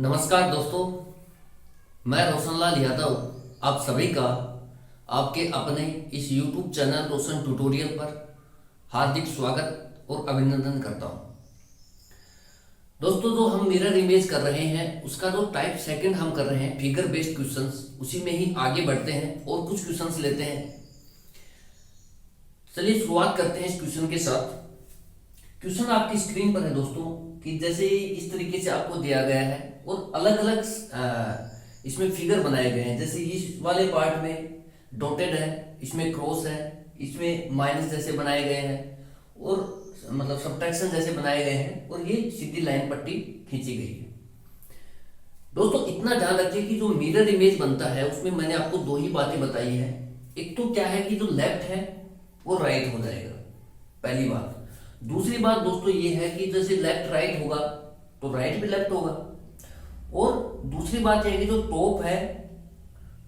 नमस्कार दोस्तों, मैं रोशनलाल यादव आप सभी का आपके अपने इस YouTube चैनल रोशन ट्यूटोरियल पर हार्दिक स्वागत और अभिनंदन करता हूं। दोस्तों, जो हम मिरर इमेज कर रहे हैं उसका जो टाइप सेकंड हम कर रहे हैं फिगर बेस्ड क्वेश्चंस, उसी में ही आगे बढ़ते हैं और कुछ क्वेश्चंस लेते हैं। चलिए शुरुआत करते हैं इस क्वेश्चन के साथ। क्वेश्चन आपकी स्क्रीन पर है दोस्तों, कि जैसे इस तरीके से आपको दिया गया है और अलग अलग इसमें फिगर बनाए गए हैं। जैसे इस वाले पार्ट में डॉटेड है, इसमें क्रॉस है, इसमें माइनस जैसे बनाए गए हैं और मतलब सब्ट्रैक्शन जैसे बनाए गए हैं और ये सीधी लाइन पट्टी खींची गई है। दोस्तों, इतना ध्यान रखिए कि जो मिरर इमेज बनता है उसमें मैंने आपको दो ही बातें बताई है। एक तो क्या है कि जो लेफ्ट है वो राइट हो जाएगा, पहली बात। दूसरी बात दोस्तों ये है कि जैसे लेफ्ट राइट होगा तो राइट भी लेफ्ट होगा, और दूसरी बात यह है कि जो टॉप है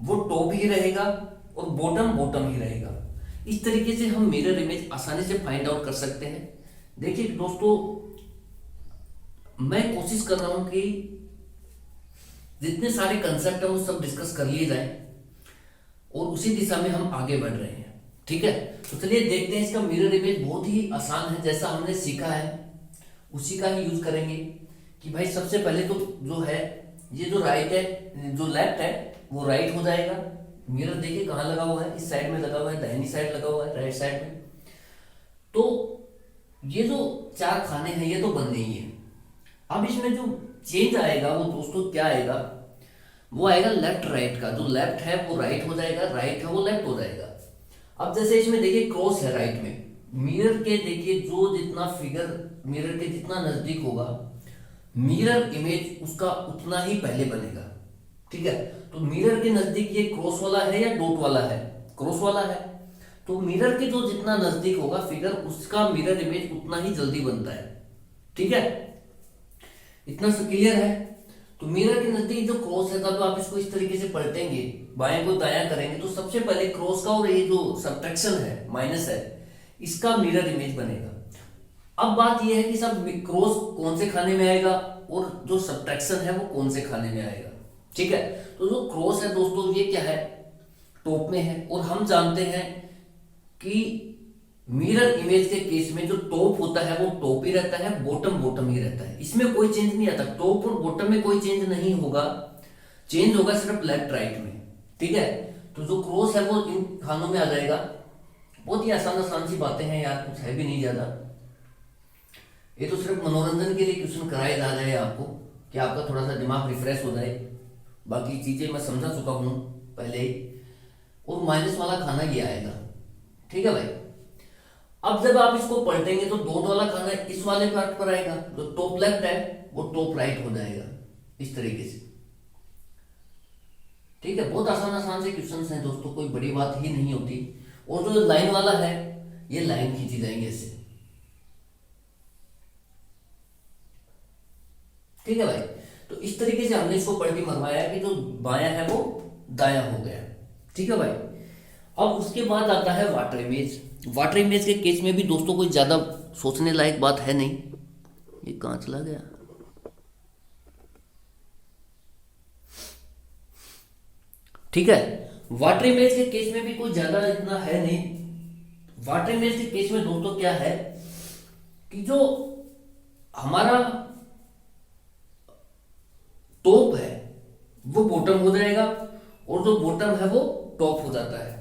वो टॉप ही रहेगा और बॉटम बॉटम ही रहेगा। इस तरीके से हम मिरर इमेज आसानी से फाइंड आउट कर सकते हैं। देखिए दोस्तों, मैं कोशिश कर रहा हूं कि जितने सारे कंसेप्ट है वो सब डिस्कस कर लिए जाएं और उसी दिशा में हम आगे बढ़ रहे हैं। ठीक है, तो चलिए देखते हैं। इसका मिरर इमेज बहुत ही आसान है, जैसा हमने सीखा है उसी का ही यूज करेंगे। कि भाई सबसे पहले तो जो है ये जो राइट है, जो लेफ्ट है वो राइट हो जाएगा। मिरर देखिए कहाँ लगा हुआ है, इस साइड में लगा हुआ है, दाहिनी साइड लगा हुआ है, राइट साइड में। तो ये जो चार खाने हैं ये तो बनने ही है। अब इसमें जो चेंज आएगा वो दोस्तों क्या आएगा, वो आएगा लेफ्ट राइट का। जो लेफ्ट है वो राइट हो जाएगा, राइट है वो लेफ्ट हो जाएगा। अब जैसे इसमें देखिए क्रॉस है राइट में, मिरर के देखिए जो जितना फिगर मिरर के जितना नजदीक होगा मिरर इमेज उसका उतना ही पहले बनेगा। ठीक है, तो मिरर के नजदीक ये क्रॉस वाला है या डॉट वाला है, क्रॉस वाला है। तो मिरर के जो जितना नजदीक होगा फिगर उसका मिरर इमेज उतना ही जल्दी बनता है। ठीक है, इतना सा क्लियर है। तो मिरर के नजदीक जो क्रॉस है, तो आप इसको इस तरीके से पलटेंगे, बाएं को दायां करेंगे तो सबसे पहले क्रॉस का और ये जो सब्ट्रैक्शन है माइनस है इसका मिरर इमेज बनेगा। अब बात यह है कि सब क्रॉस कौन से खाने में आएगा और जो सब्ट्रैक्शन है वो कौन से खाने में आएगा। ठीक है, तो जो क्रॉस है दोस्तों ये क्या है, टॉप में है। और हम जानते हैं कि मिरर इमेज के केस में जो टॉप होता है वो टॉप ही रहता है, बॉटम बॉटम ही रहता है। इसमें कोई चेंज नहीं आता, टॉप और बॉटम में कोई चेंज नहीं होगा, चेंज होगा सिर्फ लेफ्ट राइट में। ठीक है, तो जो क्रॉस है वो इन खानों में आ जाएगा। बहुत ही आसान आसान सी बातें हैं यार, कुछ है भी नहीं ज्यादा। ये तो सिर्फ मनोरंजन के लिए क्वेश्चन कराए जा रहे हैं आपको, कि आपका थोड़ा सा दिमाग रिफ्रेश हो जाए। बाकी चीजें मैं समझा चुका हूं पहले ही। और माइनस वाला खाना ये आएगा। ठीक है भाई, अब जब आप इसको पलटेंगे तो डॉट वाला खाना इस वाले पार्ट पर आएगा, जो टॉप लेफ्ट है वो टॉप राइट हो जाएगा इस तरीके से। ठीक है, बहुत आसान आसान से क्वेश्चंस हैं दोस्तों, कोई बड़ी बात ही नहीं होती। और जो लाइन वाला है ये लाइन खींची जाएंगे ऐसे। ठीक है भाई, तो इस तरीके से हमने इसको पलटी मरवाया कि जो बायां है वो दायां हो गया। ठीक है भाई, अब उसके बाद आता है वाटर इमेज। वाटर इमेज के केस में भी दोस्तों कोई ज्यादा सोचने लायक बात है नहीं। ये कहां चला गया, ठीक है। वाटर इमेज के केस में भी कोई ज्यादा इतना है नहीं। वाटर इमेज के केस में दोस्तों क्या है कि जो हमारा टॉप है वो बॉटम हो जाएगा और जो बॉटम है वो टॉप हो जाता है।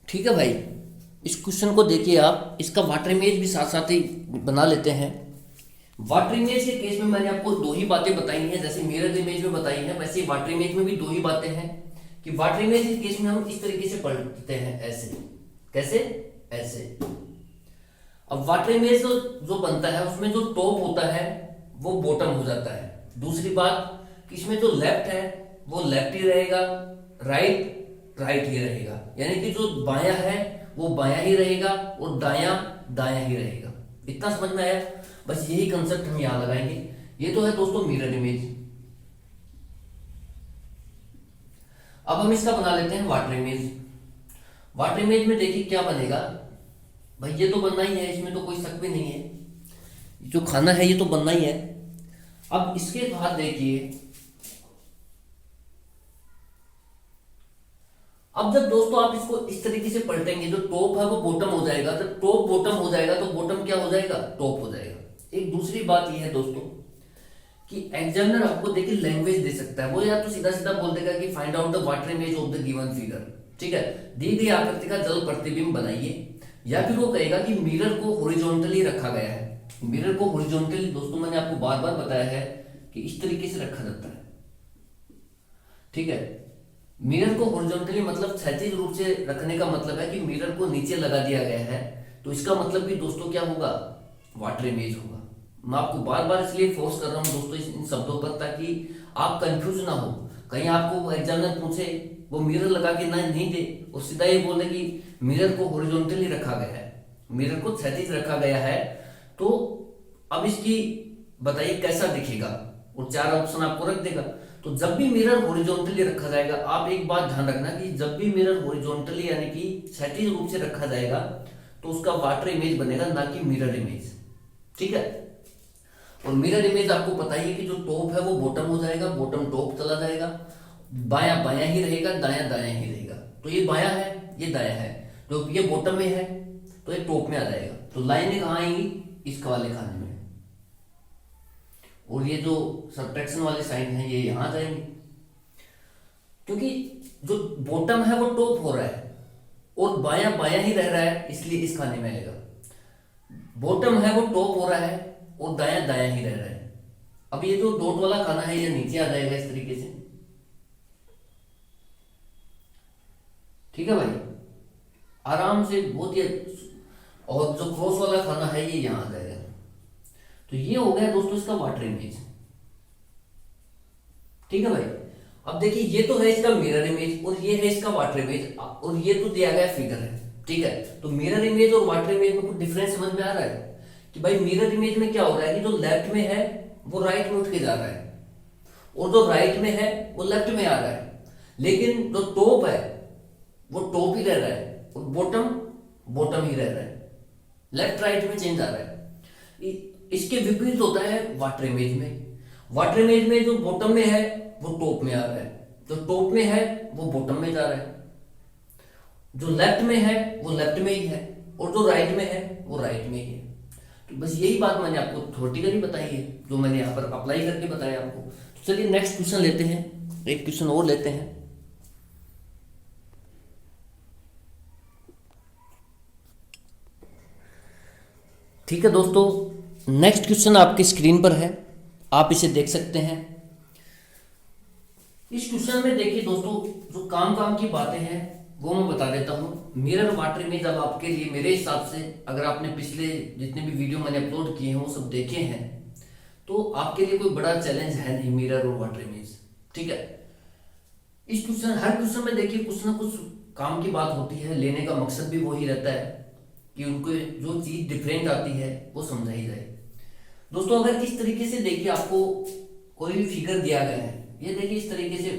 ठीक है भाई, इस क्वेश्चन को देखिए आप, इसका वाटर इमेज भी साथ साथ ही बना लेते हैं। वाटर इमेज के केस में मैंने आपको दो ही बातें बताई हैं, जैसे मिरर इमेज में बताई हैं वैसे वाटर इमेज में भी दो ही बातें हैं। कि वाटर इमेज के केस में हम इस तरीके से पढ़ते हैं, ऐसे। कैसे, ऐसे। अब वाटर इमेज जो बनता है उसमें जो टॉप होता है वो बॉटम हो जाता है। दूसरी बात कि इसमें जो लेफ्ट है वो लेफ्ट ही रहेगा, राइट राइट ही रहेगा। यानी कि जो बायां है वो बायां ही रहेगा और दायां दायां ही रहेगा। इतना समझ में आया, बस यही कंसेप्ट हम यहां लगाएंगे। ये तो है दोस्तों मिरर इमेज। अब हम इसका बना लेते हैं वाटर इमेज। वाटर इमेज में देखिए क्या बनेगा भाई, ये तो बनना ही है, इसमें तो कोई शक भी नहीं है, जो खाना है ये तो बनना ही है। अब इसके बाद देखिए, अब जब दोस्तों आप इसको इस तरीके से पलटेंगे, जो टॉप है वो बॉटम हो जाएगा, जब टॉप बॉटम हो जाएगा तो बॉटम क्या हो जाएगा, टॉप हो जाएगा। एक दूसरी बात यह है दोस्तों कि एग्जामिनर आपको देखिए लैंग्वेज दे सकता है, वो या तो सीधा सीधा बोल देगा कि find out the water image of the given figure, ठीक है, दी गई आकृति का जल प्रतिबिंब बनाइए, या फिर वो कहेगा कि मिरर को हॉरिजॉन्टली रखा गया है। मिरर को हॉरिजॉन्टली दोस्तों मैंने आपको बार बार बताया है कि इस तरीके से रखा जाता है, ठीक है। मिरर को हॉरिजॉन्टली मतलब क्षैतिज रूप से रखने का मतलब है कि मिरर को नीचे लगा दिया गया है, तो इसका मतलब भी दोस्तों क्या होगा, वाटर इमेज होगा। मैं आपको बार बार इसलिए फोर्स कर रहा हूं दोस्तों इन शब्दों पर, ताकि आप कंफ्यूज ना हो। कहीं आपको एग्जामिनर पूछे, वो मिरर लगा के ना नहीं दे और सीधा ये बोले कि मिरर को हॉरिजॉन्टली रखा गया है, मिरर को क्षैतिज रखा गया है, तो अब इसकी बताइए कैसा दिखेगा, और चार ऑप्शन आपको रख देगा। तो जब भी मिरर हॉरिजॉन्टली रखा जाएगा, आप एक बात ध्यान रखना कि जब भी मिरर हॉरिजॉन्टली यानी कि क्षैतिज रूप से रखा जाएगा तो उसका वाटर इमेज बनेगा, ना कि मिरर इमेज, ठीक है। और मिरर इमेज आपको पता ही है कि जो टॉप है वो बॉटम हो जाएगा, बॉटम टॉप चला जाएगा, बायां बायां ही रहेगा, दायां दायां ही रहेगा। तो ये बायां है, ये दायां है, तो ये बॉटम में है तो ये टॉप में आ जाएगा। तो लाइनें कहाँ आएंगी, इसका वाले खाने में, और ये जो सब्ट्रैक्शन वाले साइन है ये यहां जाएंगे, क्योंकि जो बॉटम है वो टॉप हो रहा है और बायां बायां ही रह रहा है, इसलिए इस खाने में आएगा। बॉटम है वो टॉप हो रहा है और दायां दायां ही रह रहा है। अब ये जो डॉट वाला खाना है ये नीचे आ जाएगा इस तरीके से, ठीक है भाई, आराम से बहुत ही। और जो क्रॉस वाला खाना है ये यहां आ जाएगा। तो ये हो गया दोस्तों इसका वाटर इमेज, ठीक है भाई। अब देखिए ये तो है इसका मिरर इमेज और ये है इसका वाटर इमेज, और ये तो दिया गया फिगर है, ठीक है। तो मिरर इमेज और वाटर इमेज में कुछ डिफरेंस समझ में आ रहा है कि भाई मिरर इमेज में क्या हो रहा है कि जो लेफ्ट में है वो राइट में उठ के जा रहा है, और जो राइट में है वो लेफ्ट में आ रहा है, लेकिन जो टॉप है वो टॉप ही रह रहा है और बॉटम बॉटम ही रह रहा है, लेफ्ट राइट में चेंज आ रहा है। इसके विपरीत होता है वाटर इमेज में। वाटर इमेज में जो बॉटम में है वो टॉप में आ रहा है, जो टॉप में है वो बॉटम में जा रहा है, जो लेफ्ट में है वो लेफ्ट में ही है, और जो राइट में है वो राइट में ही है। तो बस यही बात मैंने आपको थ्योरेटिकली बताई है, जो मैंने यहाँ पर अप्लाई करके बताया आपको। तो चलिए नेक्स्ट क्वेश्चन लेते हैं, एक क्वेश्चन और लेते हैं। ठीक है दोस्तों, नेक्स्ट क्वेश्चन आपकी स्क्रीन पर है, आप इसे देख सकते हैं। इस क्वेश्चन में देखिए दोस्तों, जो काम काम की बातें हैं वो मैं बता देता हूँ। मिरर वाटर इमेज अब आपके लिए मेरे हिसाब से, अगर आपने पिछले जितने भी वीडियो मैंने अपलोड किए हैं वो सब देखे हैं, तो आपके लिए कोई बड़ा चैलेंज है नहीं मिरर और वाटर इमेज, ठीक है। इस क्वेश्चन, हर क्वेश्चन में देखिए कुछ ना कुछ काम की बात होती है, लेने का मकसद भी वही रहता है कि उनको जो चीज डिफरेंट आती है वो समझाई जाए। दोस्तों अगर इस तरीके से देखिए आपको कोई भी फिगर दिया गया है, ये देखिए इस तरीके से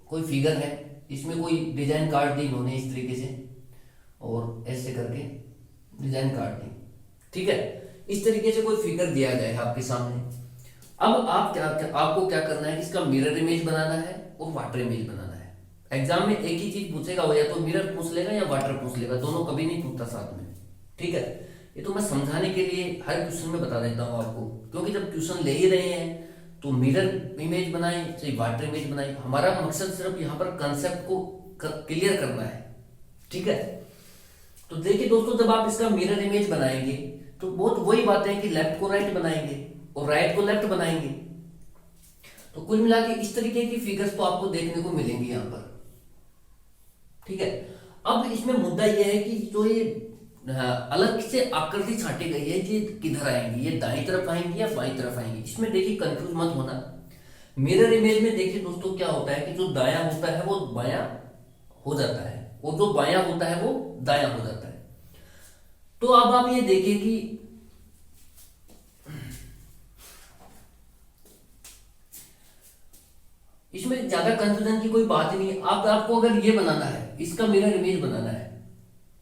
कोई फिगर है, इसमें कोई डिजाइन काट दी इन्होंने इस तरीके से, और ऐसे करके डिजाइन काट दी, ठीक है। इस तरीके से कोई फिगर दिया गया है आपके सामने। अब आपको क्या करना है, इसका मिरर इमेज बनाना है और वाटर इमेज बनाना है। एग्जाम में एक ही चीज पूछेगा, वो या तो मिरर पूछ लेगा या वाटर पूछ लेगा, दोनों कभी नहीं पूछता साथ में, ठीक है। ये तो मैं समझाने के लिए हर क्वेश्चन में बता देता हूँ आपको, क्योंकि जब क्वेश्चन ले ही रहे हैं तो मिरर इमेज बनाए चाहे वाटर इमेज बनाए, हमारा मकसद सिर्फ यहाँ पर कंसेप्ट को क्लियर करना है, ठीक है। तो देखिए दोस्तों, जब आप इसका मिरर इमेज बनाएंगे तो बहुत वही बात है कि लेफ्ट को राइट बनाएंगे और राइट को लेफ्ट बनाएंगे, तो कुल मिला के इस तरीके की फिगर्स तो आपको देखने को मिलेंगी यहाँ पर, ठीक है। अब इसमें मुद्दा यह है कि जो ये अलग से आकृति छाटी गई है, ये किधर आएंगी, ये दाईं तरफ आएंगी या बाईं तरफ आएंगी, इसमें देखिए कंफ्यूज मत होना। मिरर इमेज में देखिए दोस्तों क्या होता है कि जो दायां होता है वो बायां हो जाता है और जो बायां होता है वो दायां हो जाता है। तो अब आप ये देखिए कि इसमें ज्यादा कंफ्यूजन की कोई बात ही नहीं है। आपको अगर ये बनाना है, इसका मिरर इमेज बनाना है,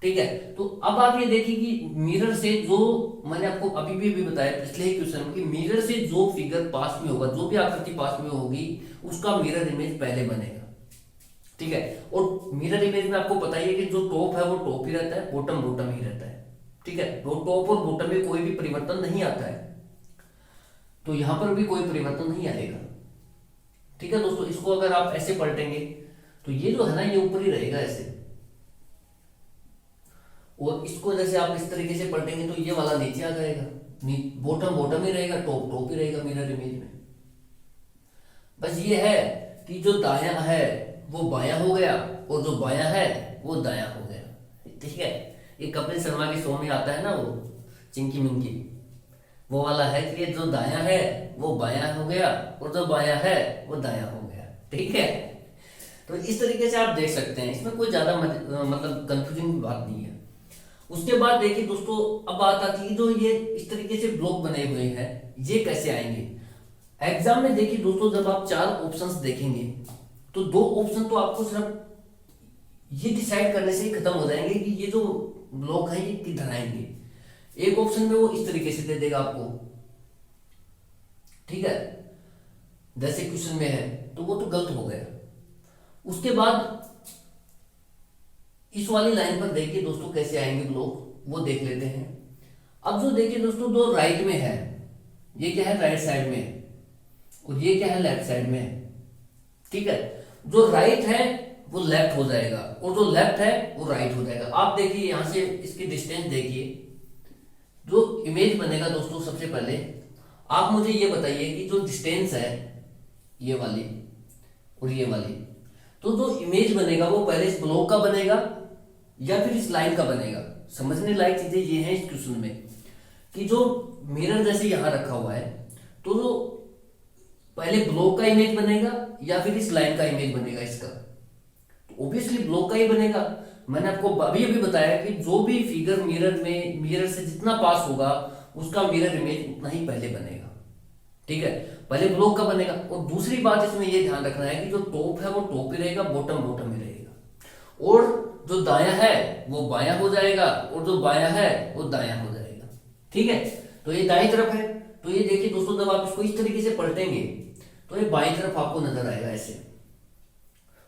ठीक है, तो अब आप ये देखिए कि मिरर से जो, मैंने आपको अभी भी बताया पिछले ही क्वेश्चन में, कि मिरर से जो फिगर पास में होगा, जो भी आकृति पास में होगी, उसका मिरर इमेज पहले बनेगा, ठीक है। और मिरर इमेज में आपको पता ही है कि जो टॉप है वो टॉप ही रहता है, बॉटम बॉटम ही रहता है, ठीक है। वो टॉप और बॉटम में कोई भी परिवर्तन नहीं आता है, तो यहां पर भी कोई परिवर्तन नहीं आएगा, ठीक है दोस्तों। इसको अगर आप ऐसे पलटेंगे तो ये जो है ना, ये ऊपर ही रहेगा ऐसे, और इसको जैसे आप इस तरीके से पलटेंगे तो ये वाला नीचे आ जाएगा, बॉटम बॉटम ही रहेगा, टॉप टॉप ही रहेगा मिरर इमेज में। बस ये है कि जो दायां है वो बायां हो गया, और जो बायां है वो दायां हो गया, ठीक है। ये कपिल शर्मा के शो में आता है ना, वो चिंकी मिंकी, वो वाला है कि ये जो दायां है वो बायां हो गया, और जो बायां है वो दायां हो गया, ठीक है। तो इस तरीके से आप देख सकते हैं, इसमें कोई ज्यादा मतलब कंफ्यूजिंग बात नहीं है। उसके बाद देखिए दोस्तों, अब बात आती है जो ये इस तरीके से ब्लॉक बने हुए हैं, ये कैसे आएंगे एग्जाम में। देखिए दोस्तों, जब आप 4 ऑप्शंस देखेंगे तो 2 ऑप्शन तो आपको सिर्फ ये डिसाइड करने से ही खत्म हो जाएंगे कि ये जो ब्लॉक है ये किधर आएंगे। एक ऑप्शन में वो इस तरीके से दे देगा आपको, ठीक है, जैसे क्वेश्चन में है, तो वो तो गलत हो गया। उसके बाद इस वाली लाइन पर देखिए दोस्तों कैसे आएंगे ब्लॉक, वो देख लेते हैं। अब जो देखिए दोस्तों, दो राइट में है, ये क्या है, राइट साइड में, और ये क्या है, लेफ्ट साइड में, ठीक है। जो राइट है वो लेफ्ट हो जाएगा, और जो लेफ्ट है वो राइट हो जाएगा। आप देखिए यहां से इसकी डिस्टेंस देखिए, जो इमेज बनेगा दोस्तों, सबसे पहले आप मुझे ये बताइए कि जो डिस्टेंस है ये वाली और ये वाली, तो जो इमेज बनेगा वो पहले इस ब्लॉक का बनेगा या फिर इस लाइन का बनेगा। समझने लायक चीजें ये हैं इस क्वेश्चन में, कि जो मिरर जैसे यहां रखा हुआ है, तो जो पहले ब्लॉक का इमेज बनेगा या फिर इस लाइन का इमेज बनेगा इसका, तो ऑब्वियसली ब्लॉक का ही बनेगा। मैंने आपको अभी बताया कि जो भी फिगर मिरर से जितना पास होगा, उसका मिरर इमेज उतना ही पहले बनेगा, ठीक है। पहले ब्लॉक का बनेगा। और दूसरी बात इसमें यह ध्यान रखना है कि जो टॉप है वो टॉप ही रहेगा, बॉटम बॉटम ही रहेगा, और जो दायां है वो बायां हो जाएगा, और जो बायां है वो दायां हो जाएगा, ठीक है। तो ये दाईं तरफ है, तो ये देखिए दोस्तों, जब आप इसको इस तरीके से पलटेंगे तो ये बाईं तरफ आपको नजर आएगा ऐसे,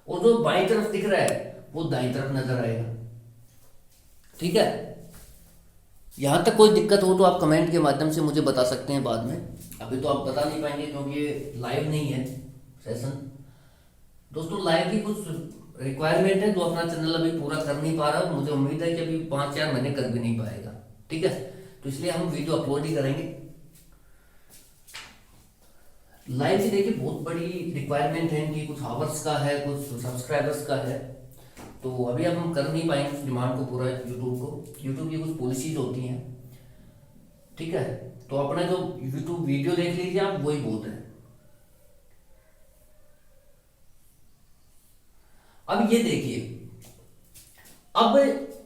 और जो बाईं तरफ दिख रहा है वो दाईं तरफ नजर आएगा, ठीक है। यहां तक कोई दिक्कत हो तो आप कमेंट के माध्यम से मुझे बता सकते हैं बाद में, अभी तो आप बता नहीं पाएंगे क्योंकि ये लाइव नहीं है सेशन दोस्तों। लाइव की कुछ रिक्वायरमेंट है जो अपना चैनल अभी पूरा कर नहीं पा रहा, मुझे उम्मीद है कि अभी 5-4 महीने कर भी नहीं पाएगा, ठीक है। तो इसलिए हम वीडियो अपलोड ही करेंगे। लाइव की देखिए बहुत बड़ी रिक्वायरमेंट है इनकी, कुछ आवर्स का है, कुछ सब्सक्राइबर्स का है, तो अभी अब हम कर नहीं पाएंगे उस डिमांड को पूरा। यूट्यूब की कुछ पॉलिसीज होती हैं, ठीक है। तो अपना जो यूट्यूब वीडियो देख लीजिए आप, वही बहुत है। अब ये देखिए, अब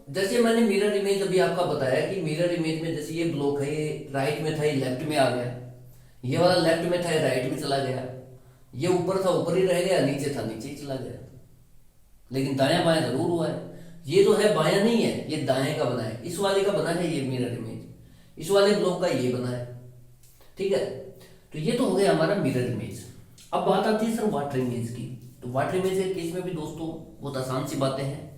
जैसे मैंने मिरर इमेज अभी आपका बताया कि मिरर इमेज में जैसे ये ब्लॉक है, ये राइट में था, ये लेफ्ट में आ गया, ये वाला लेफ्ट में था, ये राइट में चला गया, ये ऊपर था ऊपर ही रह गया, नीचे था नीचे ही चला गया, लेकिन दायां बायां जरूर हुआ है। ये जो है बायां नहीं है, ये दाएं का बना है, इस वाले का बना है ये मिरर इमेज, इस वाले ब्लॉक का ये बना है, ठीक है। तो ये तो हो गया हमारा मिरर इमेज। अब बात आती है सर वाटर इमेज की। तो वाटर इमेज के केस में भी दोस्तों बहुत आसान सी बातें हैं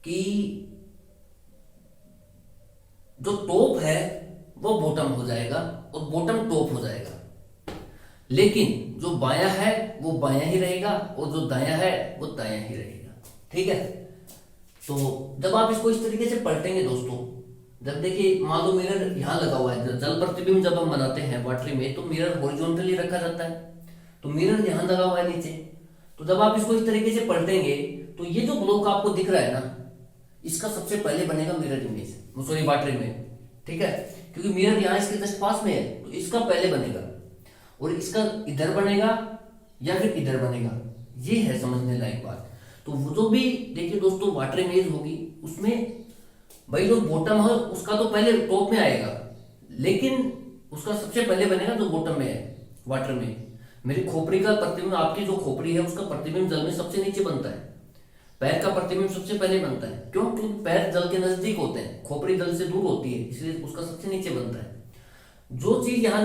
कि जो टॉप है वो बॉटम हो जाएगा और बॉटम टॉप हो जाएगा, लेकिन जो बायां है वो बायां ही रहेगा और जो दायां है वो दायां ही रहेगा, ठीक है। तो जब आप इसको इस तरीके से पलटेंगे दोस्तों, जब देखिए मान लो मिरर यहां लगा हुआ है, जल प्रतिबिंब जब हम बनाते हैं वाटर में, तो मिरर हॉरिजॉन्टली रखा जाता है, तो मिरर यहां लगा हुआ है नीचे। तो जब आप इसको इस तरीके से पलटेंगे तो ये जो ब्लॉक आपको दिख रहा है ना, इसका सबसे पहले बनेगा mirror image, sorry water image, ठीक है, क्योंकि मिरर यहां इसके जस्ट पास में है, तो इसका पहले बनेगा, और इसका इधर बनेगा या फिर इधर बनेगा। ये है समझने लायक बात। तो वो जो भी देखिए दोस्तों वाटर इमेज होगी, उसमें भाई जो बॉटम है उसका तो पहले टॉप में आएगा, लेकिन उसका सबसे पहले बनेगा जो बॉटम में है वाटर में। मेरी खोपड़ी का प्रतिबिंब, आपकी जो खोपड़ी है उसका प्रतिबिंब जल में सबसे नीचे बनता है, पैर का प्रतिबिंब सबसे पहले बनता है। क्यों? क्योंकि पैर जल के नजदीक होते हैं, खोपड़ी जल से दूर होती है, इसलिए उसका सबसे नीचे बनता है। जो चीज यहाँ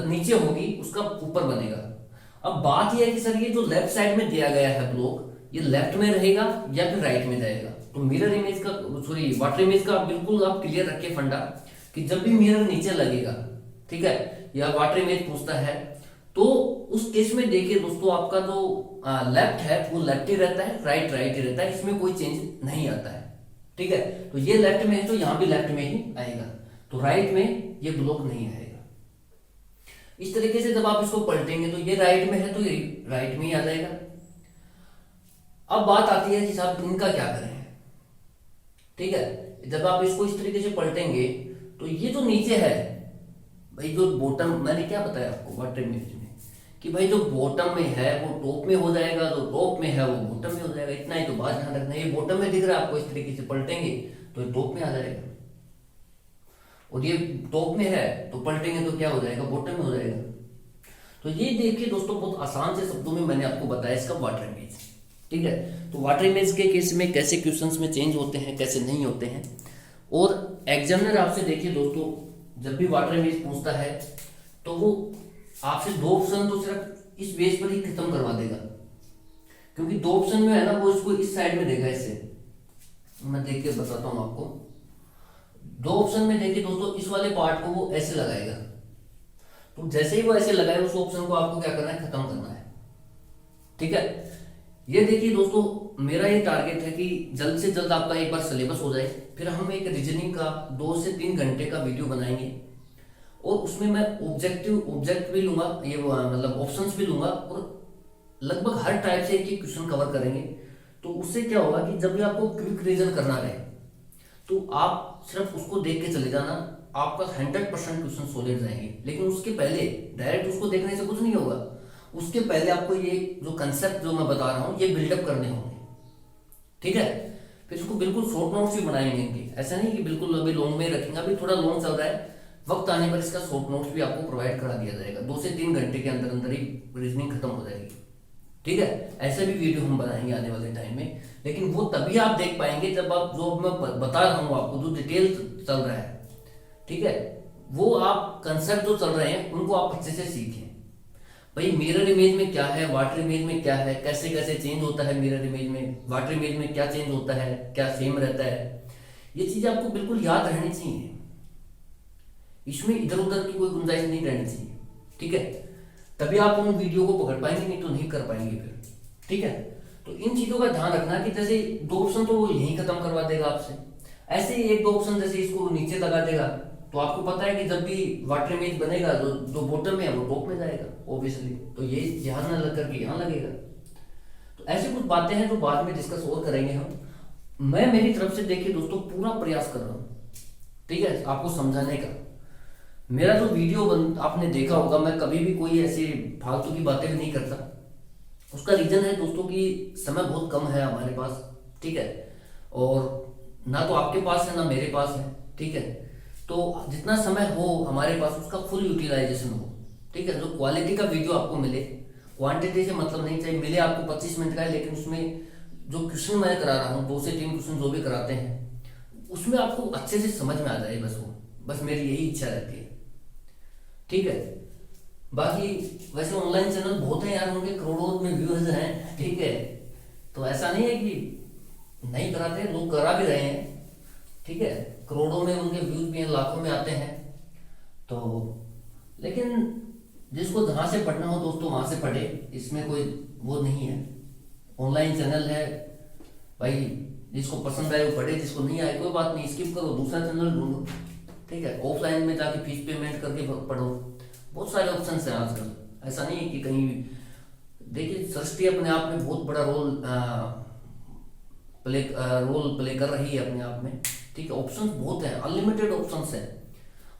नीचे होगी उसका ऊपर बनेगा। अब बात यह है कि सर ये जो लेफ्ट साइड में दिया गया है ब्लॉक, ये लेफ्ट में रहेगा या फिर राइट में जाएगा? तो मिरर इमेज का, सॉरी वाटर इमेज का बिल्कुल आप क्लियर रखिए फंडा, कि जब भी मिरर नीचे लगेगा, ठीक है, या वाटर इमेज पूछता है, तो उस केस में देखिए दोस्तों, आपका जो लेफ्ट है वो लेफ्ट ही रहता है, राइट राइट ही रहता है, इसमें कोई चेंज नहीं आता है। ठीक है, तो ये लेफ्ट में है तो यहां भी लेफ्ट में ही आएगा, तो राइट में ये ब्लॉक नहीं आएगा। इस तरीके से जब आप इसको पलटेंगे तो ये राइट में है तो ये राइट में ही आ जाएगा। अब बात आती है कि साहब इनका क्या करें। ठीक है, जब आप इसको इस तरीके से पलटेंगे तो ये जो नीचे है भाई, जो बॉटम, मैंने क्या बताया आपको वाटर इमेज में, कि भाई जो बॉटम में है वो टॉप में हो जाएगा, जो टॉप में है वो बॉटम में हो जाएगा। इतना ही तो बात ध्यान रखना है। ये बॉटम में दिख रहा है आपको, इस तरीके से पलटेंगे तो ये टॉप में आ जाएगा, और ये टॉप में है तो पलटेंगे तो क्या हो जाएगा, बॉटम में हो जाएगा। तो ये देखिए दोस्तों, बहुत आसान से शब्दों में मैंने आपको बताया इसका वाटर इमेज। ठीक है, तो वाटर इमेज के केस में कैसे क्वेश्चंस में चेंज होते हैं, कैसे नहीं होते हैं। और एग्जामिनर आपसे देखिए दोस्तों, जब भी वाटर इमेज पूछता है तो वो आपसे दो ऑप्शन तो सिर्फ इस बेस पर ही खत्म करवा देगा, क्योंकि दो ऑप्शन में है ना, वो इसको इस साइड में देगा। ऐसे मैं देख के बताता हूँ आपको। दो ऑप्शन में देखिए दोस्तों, इस वाले पार्ट को वो ऐसे लगाएगा, तो जैसे ही वो ऐसे लगाए उस ऑप्शन को आपको क्या करना है, खत्म करना है। ठीक है, ये देखिए दोस्तों, मेरा ये टारगेट है कि जल्द से जल्द आपका एक बार सिलेबस हो जाए, फिर हम एक रीजनिंग का 2 से 3 घंटे का वीडियो बनाएंगे, और उसमें मैं ऑब्जेक्ट भी लूंगा, ये मतलब ऑप्शंस भी लूंगा, और लगभग हर टाइप से एक क्वेश्चन कवर करेंगे। तो उससे क्या होगा कि जब भी आपको क्विक रिवीजन करना रहे तो आप सिर्फ उसको देख के चले जाना, आपका 100% क्वेश्चन सॉलिड जाएंगे। लेकिन उसके पहले डायरेक्ट उसको देखने से कुछ नहीं होगा, उसके पहले आपको ये जो कंसेप्ट जो मैं बता रहा हूँ ये बिल्डअप करने होंगे। ठीक है, फिर इसको बिल्कुल शॉर्ट नोट्स भी बनाएंगे इनके, ऐसा नहीं कि बिल्कुल अभी लॉन्ग में रखेंगे, अभी थोड़ा लॉन्ग चल रहा है, वक्त आने पर इसका शॉर्ट नोट्स भी आपको प्रोवाइड करा दिया जाएगा। 2 से 3 घंटे के अंदर अंदर ही रीजनिंग खत्म हो जाएगी। ठीक है, ऐसे भी वीडियो हम बनाएंगे आने वाले टाइम में, लेकिन वो तभी आप देख पाएंगे जब आप, जो मैं बता रहा हूँ आपको, जो डिटेल चल रहा है, ठीक है, वो आप कंसेप्ट जो चल रहे हैं उनको आप अच्छे से सीखें। भाई मिरर इमेज में क्या है, वाटर इमेज में क्या है, कैसे कैसे चेंज होता है मिरर इमेज में, वाटर इमेज में क्या चेंज होता है, क्या सेम रहता है, ये चीज आपको बिल्कुल याद रहनी चाहिए। इसमें इधर उधर की कोई गुंजाइश नहीं रहनी चाहिए। ठीक है, तभी आप उन वीडियो को पकड़ पाएंगे, नहीं तो नहीं कर पाएंगे फिर। ठीक है, तो इन चीजों का ध्यान रखना कि जैसे 2 ऑप्शन तो वो यहीं खत्म करवा देगा आपसे, ऐसे ही 1-2 ऑप्शन जैसे इसको नीचे लगा देगा, तो आपको पता है कि जब भी वाटर इमेज बनेगा जो बॉटम में है वो टॉप में जाएगा ऑब्वियसली, तो ये ध्यान न लग करके यहाँ लगेगा। तो ऐसी कुछ बातें हैं जो बाद में डिस्कस और करेंगे हम। मैं मेरी तरफ से देखिए दोस्तों पूरा प्रयास कर रहा हूँ, ठीक है, आपको समझाने का। मेरा जो वीडियो आपने देखा होगा, मैं कभी भी कोई ऐसी फालतू की बातें भी नहीं करता। उसका रीजन है दोस्तों कि समय बहुत कम है हमारे पास। ठीक है, और ना तो आपके पास है ना मेरे पास है। ठीक है, तो जितना समय हो हमारे पास उसका फुल यूटिलाइजेशन हो। ठीक है, जो क्वालिटी का वीडियो आपको मिले, क्वांटिटी से मतलब नहीं चाहिए, मिले आपको 25 मिनट का है, लेकिन उसमें जो क्वेश्चन मैं करा रहा हूँ 2 से 3 क्वेश्चन जो भी कराते हैं उसमें आपको अच्छे से समझ में आ जाए, बस मेरी यही इच्छा रहती है। ठीक है, बाकी वैसे ऑनलाइन चैनल बहुत है यार, उनके करोड़ों में व्यूअर्स हैं। ठीक है, तो ऐसा नहीं है कि नहीं कराते, लोग करा भी रहे हैं। ठीक है, करोड़ों में उनके व्यूज भी हैं, लाखों में आते हैं। तो लेकिन जिसको जहां से पढ़ना हो दोस्तों वहां से पढ़े, इसमें कोई वो नहीं है। ऑनलाइन चैनल है भाई, जिसको पसंद आए वो पढ़े, जिसको नहीं आए कोई बात नहीं, स्किप करो, दूसरा चैनल ढूंढो। ठीक है, ऑफलाइन में जाके फीस पेमेंट करके पढ़ो, बहुत सारे ऑप्शन हैं आजकल। ऐसा नहीं है कि कहीं भी देखिए, सृष्टि अपने आप में बहुत बड़ा रोल प्ले कर रही है अपने आप में। ठीक है, ऑप्शंस बहुत हैं, अनलिमिटेड ऑप्शंस हैं।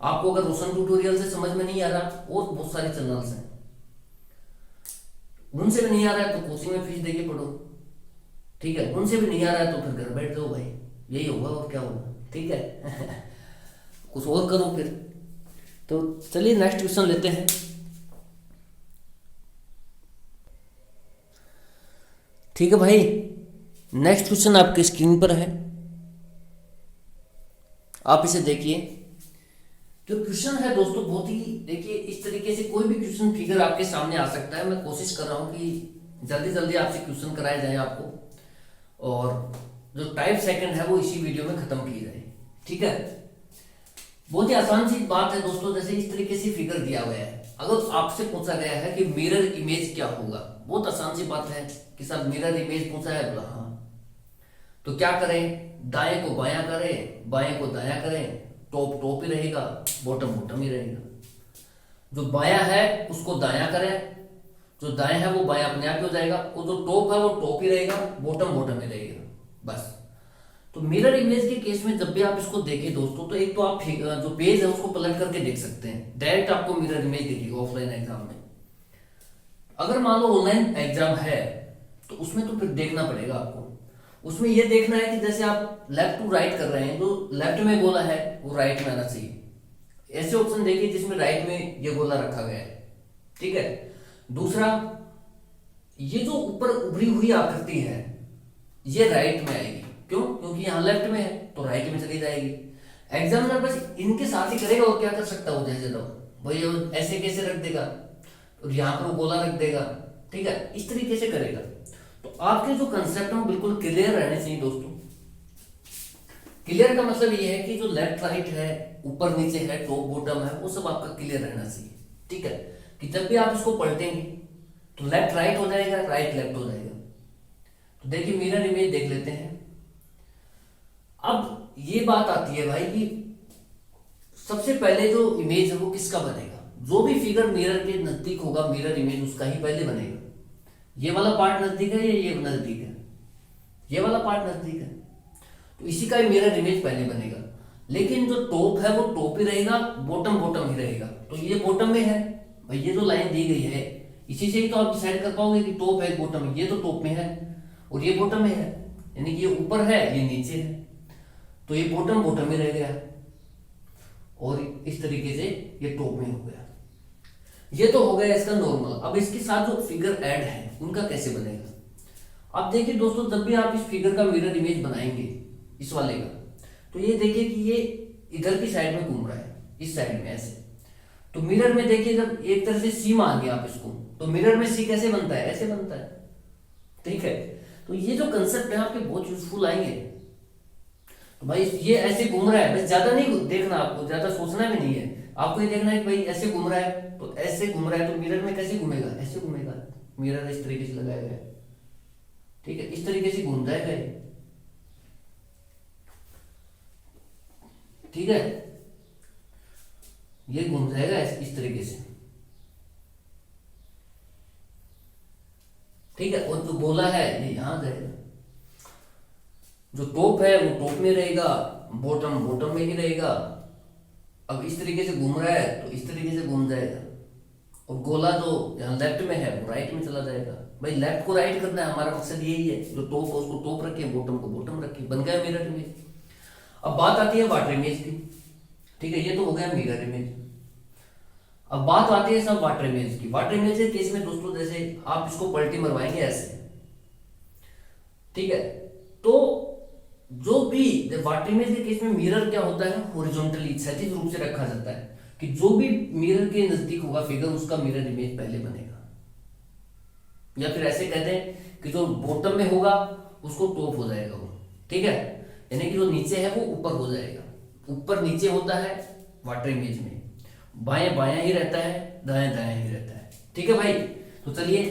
आपको अगर रोशन ट्यूटोरियल से समझ में नहीं आ रहा, और बहुत सारे चैनल्स हैं, उनसे भी नहीं आ रहा है तो कोचिंग में फीस देके पढ़ो। ठीक है, उनसे भी नहीं आ रहा है तो फिर घर बैठ जाओ भाई, यही होगा और क्या होगा। ठीक है कुछ और करो फिर। तो चलिए नेक्स्ट क्वेश्चन लेते हैं। ठीक है भाई, नेक्स्ट क्वेश्चन आपके स्क्रीन पर है, आप इसे देखिए। जो क्वेश्चन है दोस्तों बहुत ही, देखिए इस तरीके से कोई भी क्वेश्चन फिगर आपके सामने आ सकता है। मैं कोशिश कर रहा हूँ कि जल्दी जल्दी आपसे क्वेश्चन कराए जाए आपको, और जो टाइम सेकंड है वो इसी वीडियो में खत्म की जाए। ठीक है, बहुत ही आसान सी बात है दोस्तों। जैसे इस तरीके से फिगर दिया हुआ है, अगर आपसे पूछा गया है कि मिरर इमेज क्या होगा, बहुत आसान सी बात है कि सर मिरर इमेज पूछा है, बोला हाँ, तो क्या करें, दाएं को बायां करें, बाएं को दायां करें, टॉप टॉप ही रहेगा, बॉटम बॉटम ही रहेगा। जो बायां है उसको दायां करें, जो दाएं है वो बायां अपने आप ही हो जाएगा, और जो टॉप है वो टॉप ही रहेगा, बॉटम बॉटम ही रहेगा, बस। तो मिरर इमेज के केस में जब भी आप इसको देखें दोस्तों, तो एक तो आप जो पेज है उसको पलट करके देख सकते हैं, डायरेक्ट आपको मिरर इमेज दिखेगा ऑफलाइन एग्जाम में। अगर मान लो ऑनलाइन एग्जाम है तो उसमें तो फिर देखना पड़ेगा आपको। उसमें यह देखना है कि जैसे आप लेफ्ट टू राइट कर रहे हैं, तो लेफ्ट में गोला है वो राइट में आना चाहिए। ऐसे ऑप्शन देखिए जिसमें राइट में ये गोला रखा गया है। ठीक है, दूसरा, ये जो ऊपर उभरी हुई आकृति है ये राइट में आएगी, क्यों, क्योंकि यहां लेफ्ट में है तो राइट में चली जाएगी। एग्जामिनर बस इनके साथ ही करेगा, और क्या कर सकता हो, जैसे तो भाई ऐसे कैसे रख देगा, और यहां पर गोला रख देगा। ठीक है, इस तरीके से करेगा। तो आपके जो कंसेप्ट है बिल्कुल क्लियर रहने चाहिए दोस्तों। क्लियर का मतलब ये है कि जो लेफ्ट राइट है, ऊपर नीचे है, टॉप बॉटम है, वो सब आपका क्लियर रहना चाहिए। ठीक है, कि जब भी आप इसको पलटेंगे तो लेफ्ट राइट हो जाएगा, राइट लेफ्ट हो जाएगा। तो देखिए मिरर इमेज देख लेते हैं। अब ये बात आती है भाई कि सबसे पहले जो इमेज है वो किसका बनेगा, जो भी फिगर मिरर के नजदीक होगा मिरर इमेज उसका ही पहले बनेगा। ये वाला पार्ट नजदीक है या ये नजदीक है, ये वाला पार्ट नजदीक है, तो इसी का ही मिरर इमेज पहले बनेगा। लेकिन जो टॉप है वो टॉप ही रहेगा, बॉटम बॉटम ही रहेगा। तो ये बॉटम में है भाई, ये जो लाइन दी गई है इसी से ही तो आप डिसाइड कर पाओगे कि टॉप है बॉटम है। ये तो टॉप में है और ये बॉटम में है, यानी कि ये ऊपर है ये नीचे है, तो ये बॉटम बॉटम में रह गया, और इस तरीके से ये टॉप में हो गया। ये तो हो गया इसका नॉर्मल। अब इसके साथ जो फिगर ऐड है उनका कैसे बनेगा। अब देखिए दोस्तों, जब भी आप इस फिगर का मिरर इमेज बनाएंगे इस वाले का, तो ये देखिए कि ये इधर की साइड में घूम रहा है, इस साइड में ऐसे। तो मिरर में देखिए जब एक तरह से सी मान लिया आप इसको, तो मिरर में सी कैसे बनता है, ऐसे बनता है। ठीक है, तो ये जो कंसेप्ट है आपके बहुत यूजफुल आएंगे। तो भाई ये ऐसे घूम रहा है, बस ज्यादा नहीं देखना, आपको ज्यादा सोचना भी नहीं है, आपको ये देखना है कि भाई ऐसे घूम रहा है, तो ऐसे घूम रहा है, तो मिरर में कैसे घूमेगा, ऐसे घूमेगा। मिरर इस तरीके से लगाया गया है, ठीक है, इस तरीके से घूम जाएगा ये। ठीक है, ये घूम जाएगा इस तरीके से। ठीक है, और जो गोला है ये यहां जाएगा, जो टॉप है वो टॉप में रहेगा, बॉटम बॉटम में ही रहेगा। अब इस तरीके से घूम रहा है तो इस तरीके से घूम जाएगा, और गोला जो यहाँ लेफ्ट में है वो राइट में चला जाएगा। भाई लेफ्ट को राइट करना है, हमारा मकसद यही है। जो टॉप है उसको टॉप रखिए, बॉटम को बॉटम रखिए, बन गया मिरर इमेज। अब बात आती है वाटर इमेज की। ठीक है, ये तो हो गया मिरर इमेज। अब बात आती है सब वाटर इमेज की। वाटर इमेज के केस में दोस्तों, जैसे आप इसको पलटी मरवाएंगे ऐसे, ठीक है, तो जो भी वाटर इमेज के केस में मिरर क्या होता है, हॉरिजॉन्टली क्षैतिज रूप से रखा जाता है, कि जो भी मिरर के नजदीक होगा फिगर उसका मिरर इमेज पहले बनेगा। या फिर ऐसे कहते हैं कि जो बॉटम में होगा उसको टॉप हो जाएगा वो। ठीक है, यानी कि जो नीचे है वो ऊपर हो जाएगा। ऊपर नीचे होता है वाटर इमेज में, बाएं बायां ही रहता है, दाएं दाएं ही रहता है। ठीक है भाई, तो चलिए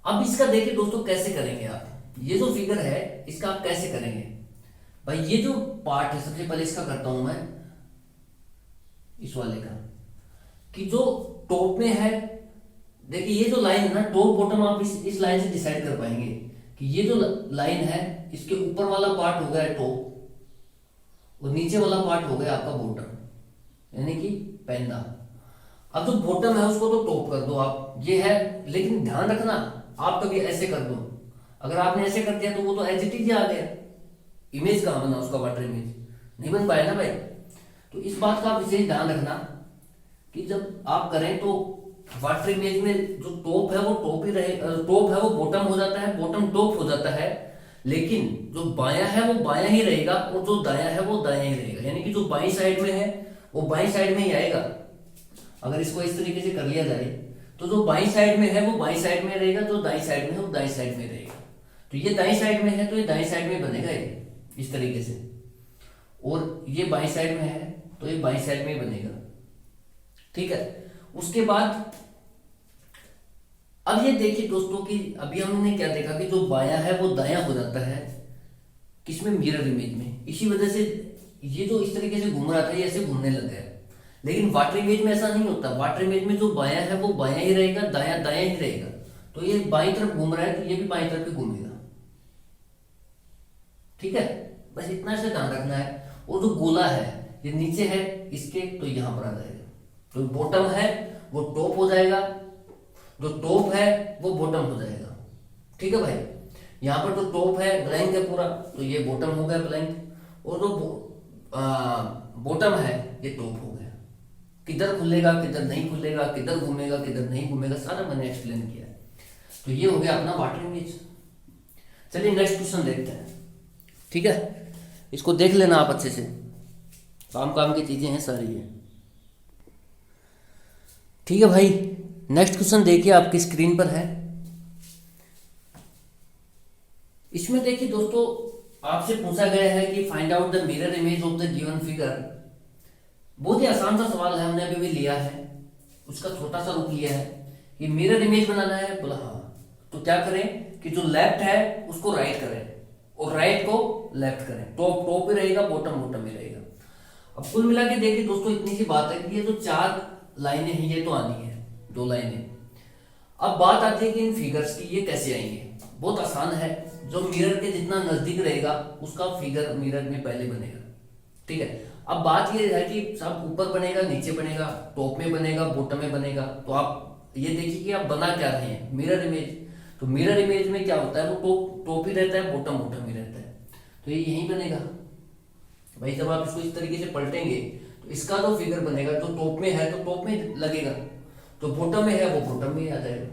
अब इसका देखिए दोस्तों कैसे करेंगे आप। ये जो फिगर है इसका आप कैसे करेंगे भाई। ये जो पार्ट है सबसे पहले इसका करता हूं मैं, इस वाले का, कि जो टॉप में है, देखिए ये जो लाइन है ना टॉप बॉटम, आप इस लाइन से डिसाइड कर पाएंगे कि ये जो लाइन है इसके ऊपर वाला पार्ट हो गया टॉप, और नीचे वाला पार्ट हो गया आपका बॉटम, यानी कि पैंदा। अब जो बॉटम है उसको तो टॉप कर दो आप, ये है, लेकिन ध्यान रखना आप कभी ऐसे कर दो। अगर आपने ऐसे कर दिया तो वो तो एज इट इज आ गया, इमेज कहां बना उसका, वाटर इमेज नहीं बन पाया ना भाई। तो इस बात का विशेष ध्यान रखना कि जब आप करें तो वाटर इमेज में जो टॉप है वो टॉप ही रहे, टॉप है वो बॉटम हो जाता है, बॉटम टॉप हो जाता है, लेकिन जो बायां है वो बायां ही रहेगा और जो दायां है वो दायां ही रहेगा। यानी कि जो बाईं साइड में है वो बाईं साइड में ही आएगा। अगर इसको इस तरीके से कर लिया जाए तो जो बाईं साइड में है वो बाईं साइड में रहेगा, जो दाईं साइड में है वो दाईं साइड में रहेगा। तो ये दाईं साइड में है तो ये दाईं साइड में बनेगा ये इस तरीके से, और ये बाईं साइड में है तो ये बाईं साइड में ही बनेगा। ठीक है, उसके बाद अब ये देखिए दोस्तों कि अभी हमने क्या देखा कि जो बायां है वो दायां हो जाता है किसमें, मिरर इमेज में। इसी वजह से ये जो इस तरीके से घूम रहा था ये ऐसे घूमने लग गया। लेकिन वाटर इमेज में ऐसा नहीं होता, वाटर इमेज में जो बायां है वो बायां ही रहेगा, दायां दायां ही रहेगा। तो ये बाईं तरफ घूम रहा है तो ये भी बाईं तरफ ही घूमेगा। ठीक है, बस इतना से ध्यान रखना है। और जो गोला है ये नीचे है इसके, तो यहां पर आ जाएगा। तो बॉटम है वो टॉप हो जाएगा, जो टॉप है वो बॉटम हो जाएगा। ठीक है भाई, यहाँ पर जो टॉप है ब्लैंक है पूरा, तो ये बॉटम हो गया ब्लैंक, और जो बॉटम है ये टॉप हो गया। किधर खुलेगा किधर नहीं खुलेगा, किधर घूमेगा किधर नहीं घूमेगा, सारा मैंने एक्सप्लेन किया है। तो ये हो गया अपना वाटर इमेज। चलिए नेक्स्ट क्वेश्चन देखते हैं। ठीक है, इसको देख लेना आप अच्छे से, काम काम की चीजें हैं सारी ये। ठीक है भाई, नेक्स्ट क्वेश्चन देखिए आपकी स्क्रीन पर है। इसमें देखिए दोस्तों आपसे पूछा गया है कि find out the mirror image of the given figure. बहुत ही आसान सा सवाल है, हमने अभी भी लिया है, उसका छोटा सा रूप लिया है कि मिरर इमेज बनाना है। बोला हाँ, तो क्या करें कि जो लेफ्ट है उसको राइट करें और राइट को लेफ्ट करें। टॉप टॉप ही रहेगा, बॉटम बॉटम ही रहेगा। अब कुल मिला के देखिए दोस्तों इतनी सी बात है कि ये जो 4 लाइनें हैं ये तो आनी है, 2 लाइनें। अब बात आती है कि इन फिगर्स की ये कैसे आएंगे। बहुत आसान है, जो मिरर के जितना नजदीक रहेगा उसका फिगर मिरर में पहले बनेगा। ठीक है, अब बात ये है कि सब ऊपर बनेगा नीचे बनेगा, टॉप में बनेगा बॉटम में बनेगा। तो आप ये देखिए कि आप बना क्या रहे हैं, मिरर इमेज। तो मिरर इमेज में क्या होता है, वो टॉप ही रहता है, बॉटम बॉटम ही रहता है। तो ये यहीं बनेगा भाई। जब आप इसको इस तरीके से पलटेंगे तो इसका जो फिगर बनेगा, जो टॉप में है तो टॉप में लगेगा, जो बॉटम में है वो बॉटम में आ जाएगा।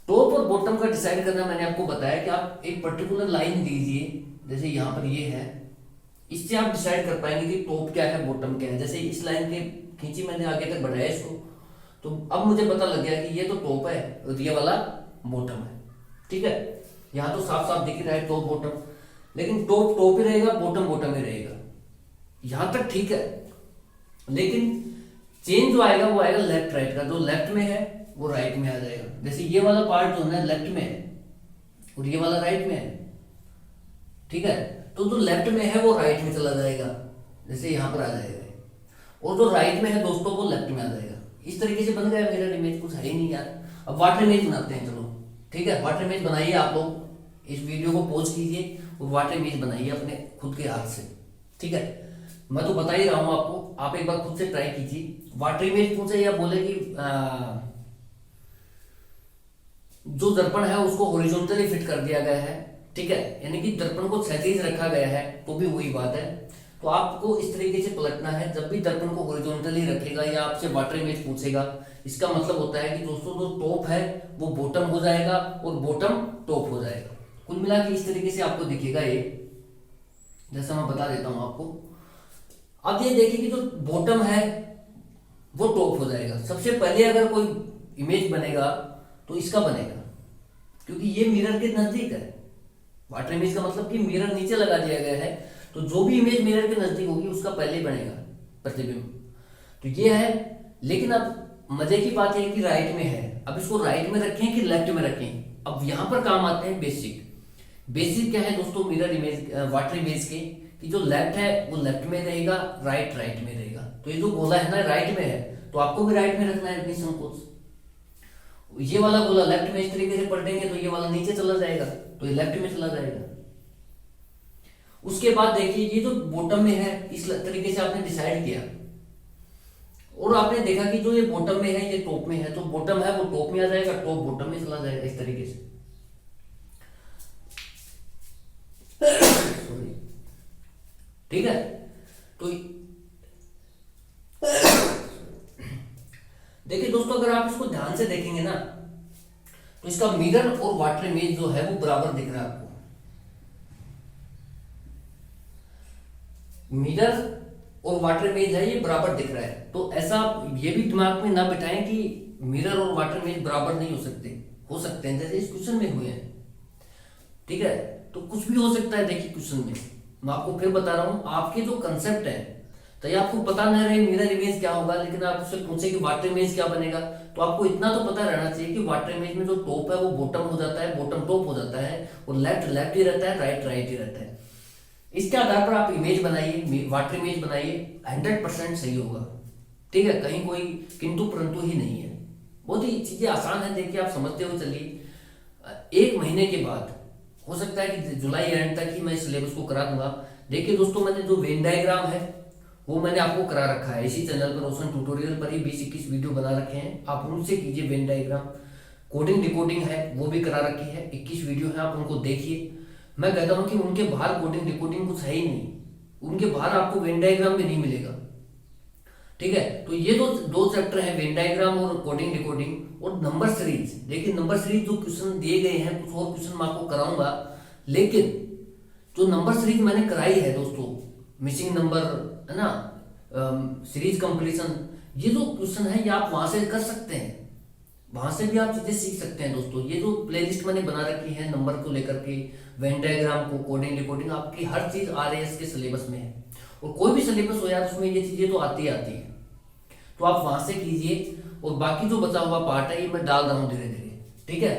टॉप और बॉटम का डिसाइड करना मैंने आपको बताया कि आप एक पर्टिकुलर लाइन दीजिए, जैसे यहां पर ये है, इससे आप डिसाइड कर पाएंगे कि टॉप क्या है बॉटम क्या है। जैसे इस लाइन के खींची मैंने, आगे तक बढ़ाया इसको, तो अब मुझे पता लग गया कि ये तो टॉप है और ये वाला बॉटम है। ठीक है, यहां तो साफ साफ दिख ही रहा है टॉप बॉटम, लेकिन टॉप टॉप ही रहेगा, बॉटम बॉटम ही रहेगा। यहां तक ठीक है, लेकिन चेंज जो आएगा वो आएगा लेफ्ट राइट का। जो लेफ्ट में है वो राइट में आ जाएगा। जैसे ये वाला पार्ट जो है लेफ्ट में है और ये वाला राइट में है। ठीक है, तो जो लेफ्ट में है वो राइट में चला जाएगा, जैसे यहां पर आ जाएगा, और जो राइट में है दोस्तों वो लेफ्ट में आ जाएगा। इस तरीके से बन गया मिरर इमेज। कुछ है ही नहीं यार। अब वाटर इमेज बनाते हैं, चलो ठीक है। वाटर इमेज बनाइए, आप लोग इस वीडियो को पॉज कीजिए और वाटर इमेज बनाइए अपने खुद के हाथ से। ठीक है, मैं तो बता ही रहा हूं आपको, आप एक बार खुद से ट्राई कीजिए। वाटर इमेज पूछे या बोले कि जो दर्पण है उसको हॉरिजॉन्टली फिट कर दिया गया है। ठीक है, यानी कि दर्पण को क्षैतिज रखा गया है, तो भी वही बात है। तो आपको इस तरीके से पलटना है। जब भी दर्पण को हॉरिजॉन्टली रखेगा या आपसे वाटर इमेज पूछेगा, इसका मतलब होता है कि दोस्तों जो टॉप है वो बॉटम हो जाएगा और बॉटम टॉप हो जाएगा। कुल मिला के इस तरीके से आपको दिखेगा ये, जैसा मैं बता देता हूं आपको। अब ये देखिए कि जो बॉटम है वो टॉप हो जाएगा। सबसे पहले अगर कोई इमेज बनेगा तो इसका बनेगा, क्योंकि ये मिरर के नजदीक है। वाटर इमेज का मतलब कि मिरर नीचे लगा दिया गया है, तो जो भी इमेज मिरर के नजदीक होगी उसका पहले बनेगा प्रतिबिंब। तो ये है, लेकिन अब मजे की बात है कि राइट में है। अब इसको राइट में रखें कि लेफ्ट में रखें, अब यहां पर काम आते हैं बेसिक। बेसिक क्या है दोस्तों मिरर इमेज वाटर इमेज के, कि जो लेफ्ट है वो लेफ्ट में रहेगा, राइट राइट में रहेगा। तो ये जो गोला है ना राइट में है, तो आपको भी राइट में रखना है अपनी संकोच। ये वाला गोला लेफ्ट में इस तरीके से पलटेंगे तो ये वाला नीचे चला जाएगा, तो ये लेफ्ट में चला जाएगा। उसके बाद देखिए ये जो बॉटम में है इस तरीके से आपने डिसाइड किया, और आपने देखा कि जो ये बॉटम में है ये टॉप में है, तो बॉटम है वो टॉप में आ जाएगा, टॉप बॉटम में चला जाएगा, इस तरीके से। ठीक है, तो देखिए ध्यान से देखेंगे ना तो इसका मिरर और वाटर इमेज जो है वो बराबर दिख रहा है आपको। मिरर और वाटर इमेज है ये बराबर दिख रहा है। तो ऐसा ये भी दिमाग में ना बिठाएं कि मिरर और वाटर इमेज बराबर नहीं हो सकते हैं, जैसे इस क्वेश्चन में हुए हैं। ठीक है, तो कुछ भी हो सकता है। देखिए क्वेश्चन में मैं आपको फिर बता रहा हूं, आपके जो कंसेप्ट है तो ये आपको पता नहीं रहे मिरर इमेज क्या होगा, लेकिन आप उससे पूछे कि वाटर इमेज क्या बनेगा, तो आपको इतना तो पता रहना चाहिए कि वाटर इमेज में जो टॉप है वो बॉटम हो जाता है, बॉटम टॉप हो जाता है, और लेफ्ट लेफ्ट ही रहता है, राइट राइट ही रहता है। इसके आधार पर आप इमेज बनाइए, वाटर इमेज बनाइए, 100% सही होगा। ठीक है, कहीं कोई किंतु परंतु ही नहीं है, बहुत ही चीजें आसान है। देखिए आप समझते हुए चलिए। 1 महीने के बाद हो सकता है कि जुलाई एंड तक ही मैं इस सिलेबस को करा दूंगा। देखिए दोस्तों, मैंने जो वेन डायग्राम है वो मैंने आपको करा रखा है इसी चैनल पर, रोशन ट्यूटोरियल पर ही 20-21 वीडियो बना रखे हैं, आप उनसे कीजिए वेन डायग्राम। कोडिंग डिकोडिंग है वो भी करा रखी है, 21 वीडियो है, आप उनको देखिए। मैं कहता हूं कि उनके बाहर कोडिंग डिकोडिंग कुछ है ही नहीं, उनके बाहर आपको वेन डायग्राम भी नहीं मिलेगा। ठीक है, तो ये दो चैप्टर हैं, वेन डायग्राम और कोडिंग डिकोडिंग। और नंबर सीरीज, देखिए नंबर सीरीज जो क्वेश्चन दिए गए हैं, कुछ और क्वेश्चन मैं आपको कराऊंगा, लेकिन जो नंबर सीरीज मैंने कराई है दोस्तों, मिसिंग नंबर है ना, सीरीज कंप्लीशन, ये जो क्वेश्चन है ये आप वहां से कर सकते हैं, वहां से भी आप चीजें सीख सकते हैं दोस्तों। ये जो प्लेलिस्ट मैंने बना रखी है नंबर को लेकर के, वेन डायग्राम को, कोडिंग डिकोडिंग, आपकी हर चीज RAS के सिलेबस में है। और कोई भी सिलेबस हो यार उसमें ये चीजें तो आती है, तो आप वहां से कीजिए। और बाकी जो बचा हुआ पार्ट है ये मैं डाल रहा हूँ धीरे धीरे। ठीक है,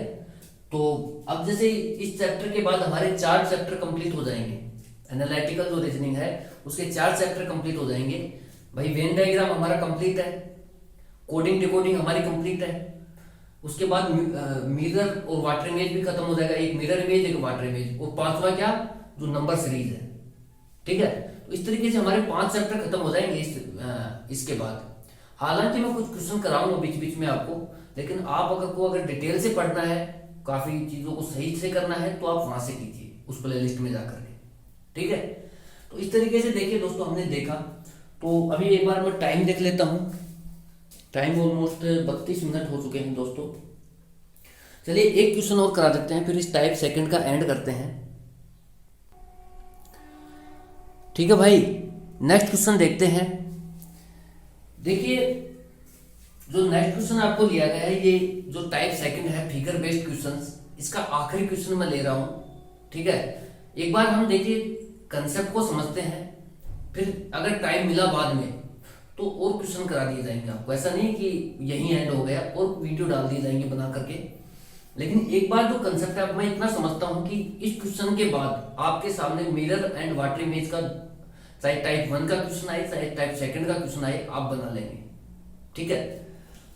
तो अब जैसे इस चैप्टर के बाद हमारे 4 चैप्टर कंप्लीट हो जाएंगे, एनालिटिकल जो रीजनिंग है उसके 4 चैप्टर कंप्लीट हो जाएंगे भाई। वेन डायग्राम हमारा कंप्लीट है, कोडिंग डिकोडिंग हमारी कंप्लीट है, उसके बाद मिरर और वाटर इमेज भी खत्म हो जाएगा, एक मिरर इमेज एक वाटर इमेज, और 5वां क्या, जो नंबर सीरीज है। ठीक है, तो इस तरीके से हमारे 5 चैप्टर खत्म हो जाएंगे इसके बाद। हालांकि मैं कुछ क्वेश्चन कराऊंगा बीच बीच में आपको, लेकिन आप अगर डिटेल से पढ़ना है, काफी चीजों को सही से करना है, तो आप वहां से कीजिए उस प्लेलिस्ट में जाकर के। ठीक है, तो इस तरीके से देखिए दोस्तों हमने देखा। तो अभी एक बार मैं टाइम देख लेता हूं, टाइम ऑलमोस्ट 32 मिनट हो चुके हैं दोस्तों। चलिए एक क्वेश्चन और करा देते हैं, फिर इस टाइप सेकंड का एंड करते हैं। ठीक है भाई, नेक्स्ट क्वेश्चन देखते हैं। देखिए जो नेक्स्ट क्वेश्चन आपको लिया गया है, ये जो टाइप सेकंड है फिगर बेस्ड क्वेश्चंस, इसका आखिरी क्वेश्चन मैं ले रहा हूं। ठीक है, एक बार हम देखिए कंसेप्ट को समझते हैं, फिर अगर टाइम मिला बाद में तो और क्वेश्चन करा दिए जाएंगे आपको। ऐसा नहीं कि यही एंड हो गया, और वीडियो डाल दिए जाएंगे बना करके। लेकिन एक बार जो कंसेप्ट है, मैं इतना समझता हूं कि इस क्वेश्चन के बाद आपके सामने मिरर एंड वाटर इमेज का, चाहे टाइप 1 का क्वेश्चन आए चाहे टाइप सेकंड का क्वेश्चन आए, आप बना लेंगे। ठीक है,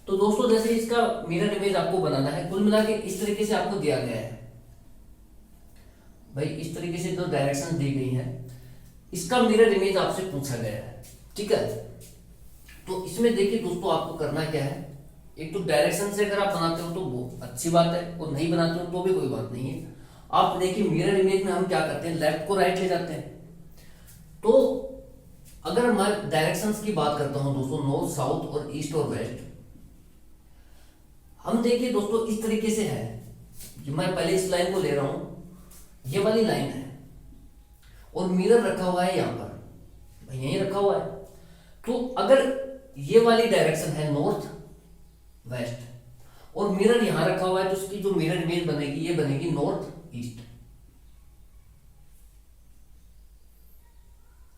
तो दोस्तों जैसे इसका मिरर इमेज आपको बनाना है, कुल मिला के इस तरीके से आपको दिया गया है भाई, इस तरीके से जो डायरेक्शन दी गई है, इसका मिरर इमेज आपसे पूछा गया है। ठीक है, तो इसमें देखिए दोस्तों आपको करना क्या है, एक तो डायरेक्शन से अगर आप बनाते हो तो वो अच्छी बात है, और नहीं बनाते हो तो भी कोई बात नहीं है। आप देखिए मिरर इमेज में हम क्या करते हैं, लेफ्ट को राइट ले जाते हैं। तो अगर मैं डायरेक्शंस की बात करता हूं दोस्तों, नॉर्थ साउथ और ईस्ट और वेस्ट, हम देखिए दोस्तों इस तरीके से है, जो मैं पहले इस लाइन को ले रहा हूं, ये वाली लाइन है, और मिरर रखा हुआ है यहां पर, यहीं रखा हुआ है। तो अगर ये वाली डायरेक्शन है नॉर्थ वेस्ट, और मिरर यहां रखा हुआ है, तो उसकी जो मिरर इमेज बनेगी ये बनेगी नॉर्थ ईस्ट।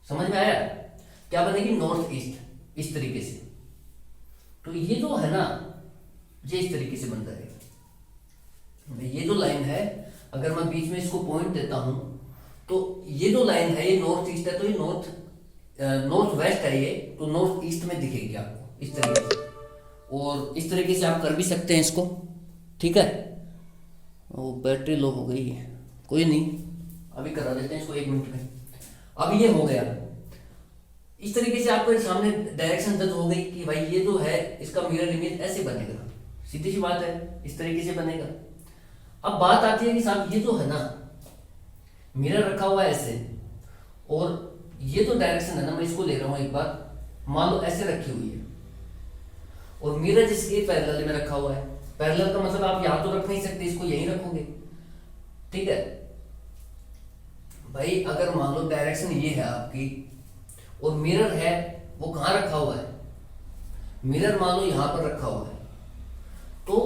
समझ में आया, क्या बनेगी, नॉर्थ ईस्ट, इस तरीके से। तो ये जो है ना, ये इस तरीके से बन जाएगा। ये जो लाइन है, अगर मैं बीच में इसको पॉइंट देता हूं, तो ये जो लाइन है ये नॉर्थ ईस्ट है, तो ये नॉर्थ वेस्ट है, ये तो नॉर्थ ईस्ट में दिखेगी आपको इस तरीके से। और इस तरीके से आप कर भी सकते हैं इसको। ठीक है, वो बैटरी लो हो गई है, कोई नहीं, अभी करा देते हैं इसको 1 मिनट में। अब ये हो गया, इस तरीके से आपको सामने डायरेक्शन जज हो गई कि भाई ये जो है इसका मिरर इमेज ऐसे बनेगा, सीधी सी बात है, इस तरीके से बनेगा। अब बात आती है कि साहब ये जो है ना, मिरर रखा हुआ है ऐसे, और ये जो डायरेक्शन है ना, मैं इसको ले रहा हूं एक बार, मान लो ऐसे रखी हुई है, और मिरर जिसके पैरेलल में रखा हुआ है, पैरेलल का मतलब आप यहाँ तो रख नहीं सकते, इसको यहीं रखोगे, ठीक है भाई। अगर मान लो डायरेक्शन ये है आपकी और मिरर है वो कहाँ रखा हुआ है, मिरर मान लो यहाँ पर रखा हुआ है, तो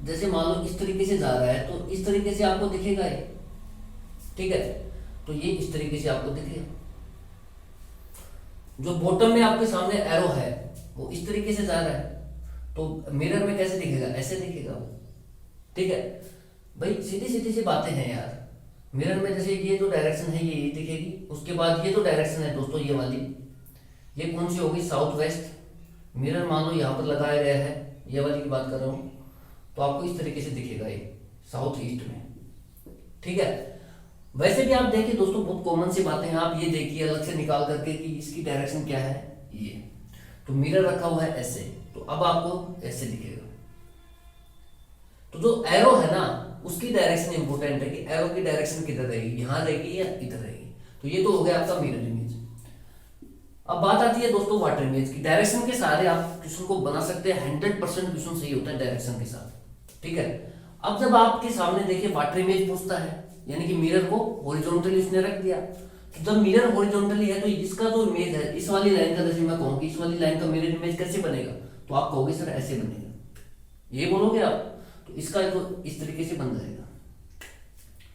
जैसे मान लो इस तरीके से जा रहा है तो इस तरीके से आपको दिखेगा ये, ठीक है। तो ये इस तरीके से आपको दिखेगा। जो बॉटम में आपके सामने एरो है वो इस तरीके से जा रहा है, तो मिरर में कैसे दिखेगा, ऐसे दिखेगा वो, ठीक है भाई। सीधी सीधी सी बातें हैं यार। मिरर में जैसे ये जो डायरेक्शन है ये दिखेगी, उसके बाद ये जो डायरेक्शन है दोस्तों ये वाली, ये कौन सी होगी, साउथ वेस्ट। मिरर मान लो यहाँ पर लगाया गया है, ये वाली की बात कर रहा हूँ, तो आपको इस तरीके से दिखेगा ये साउथ ईस्ट में, ठीक है। वैसे भी आप देखिए दोस्तों बहुत कॉमन सी बातें हैं, आप ये देखिए अलग से निकाल करके कि इसकी डायरेक्शन क्या है, ये तो मिरर रखा हुआ है ऐसे, तो अब आपको ऐसे दिखेगा। तो जो एरो है ना उसकी डायरेक्शन इंपॉर्टेंट है कि एरो की डायरेक्शन किधर रहेगी, यहां रहेगी या इधर रहेगी। तो ये तो हो गया आपका मिरर इमेज। अब बात आती है दोस्तों वाटर इमेज की। डायरेक्शन के सहारे आप क्वेश्चन को बना सकते हैं, 100% क्वेश्चन सही होता है डायरेक्शन के साथ, ठीक है। अब जब आपके सामने देखिए वाटर इमेज पूछता है, यानी कि मिरर को हॉरिजॉन्टली उसने रख दिया, तो जब मिरर हॉरिजॉन्टली है तो इसका जो इमेज है इस वाली लाइन का, जैसे मैं कहूँ कि इस वाली लाइन का मिरर इमेज कैसे बनेगा, तो आप कहोगे सर ऐसे बनेगा, ये बोलोगे आप, तो इसका तो इस तरीके से बन जाएगा,